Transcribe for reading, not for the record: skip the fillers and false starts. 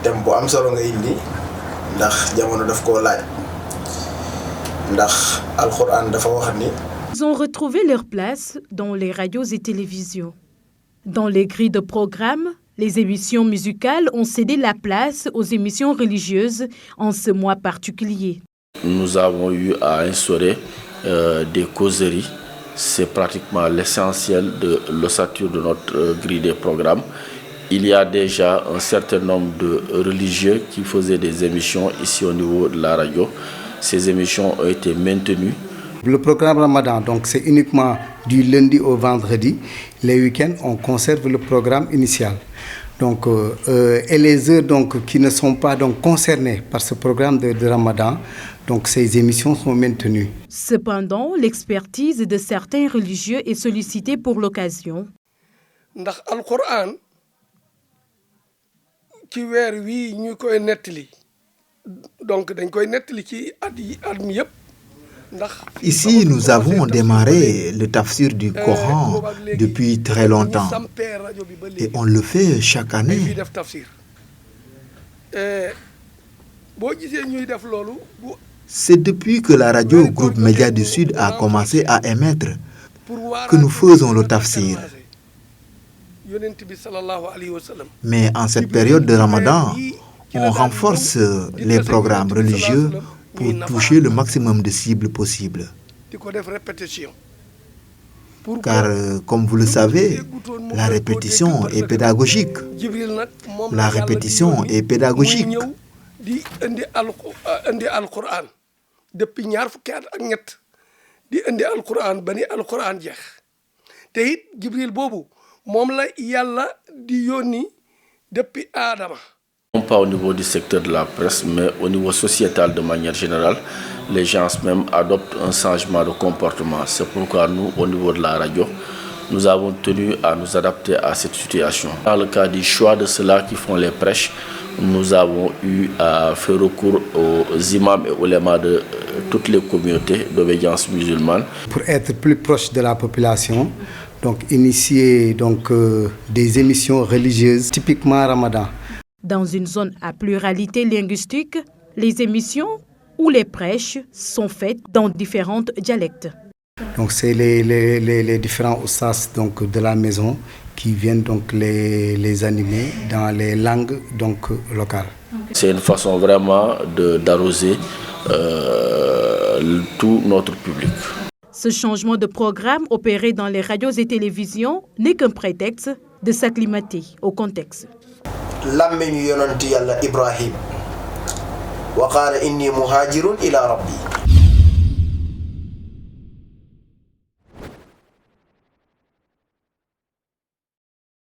thème bu am solo nga indi ndax jamono daf koo laaj ndax alxuraan dafa wax ni. Ils ont retrouvé leur place dans les radios et télévisions. Dans les grilles de programme, les émissions musicales ont cédé la place aux émissions religieuses en ce mois particulier. Nous avons eu à instaurer des causeries. C'est pratiquement l'essentiel de l'ossature de notre grille de programme. Il y a déjà un certain nombre de religieux qui faisaient des émissions ici au niveau de la radio. Ces émissions ont été maintenues. Le programme Ramadan, donc c'est uniquement du lundi au vendredi. Les week-ends, on conserve le programme initial. Donc, et les heures donc, qui ne sont pas donc, concernées par ce programme de Ramadan, donc ces émissions sont maintenues. Cependant, l'expertise de certains religieux est sollicitée pour l'occasion. ndax alquran ci weer wi ñu koy nettali donc dañ koy nettali ci at mi yëpp. Ici, nous avons démarré le tafsir du Coran depuis très longtemps et on le fait chaque année. C'est depuis que la radio Groupe Média du Sud a commencé à émettre que nous faisons le tafsir. Mais en cette période de Ramadan, on renforce les programmes religieux pour toucher le maximum de cibles possibles. Car, comme vous le savez, la répétition est pédagogique. La répétition est pédagogique. Depuis ñaar fukki at ak ñett di indi alquran ba ni alquran jeex te it Jibril boobu moom la yàlla di yónni depuis Adama. Non pas au niveau du secteur de la presse, mais au niveau sociétal de manière générale, les gens même adoptent un changement de comportement. C'est pourquoi nous, au niveau de la radio, nous avons tenu à nous adapter à cette situation. Dans le cas du choix de ceux-là qui font les prêches, nous avons eu à faire recours aux imams et aux ulémas de toutes les communautés d'obédience musulmane. Pour être plus proche de la population, donc initier donc, des émissions religieuses, typiquement Ramadan. Dans une zone à pluralité linguistique, les émissions ou les prêches sont faites dans différents dialectes. Donc c'est les différents oustads donc, de la maison qui viennent donc les animer dans les langues donc, locales. C'est une façon vraiment d'arroser tout notre public. Ce changement de programme opéré dans les radios et télévisions n'est qu'un prétexte de s'acclimater au contexte. làmmiñu yonent yàlla Ibrahim wa qaala inni muhaajirun ila rabbi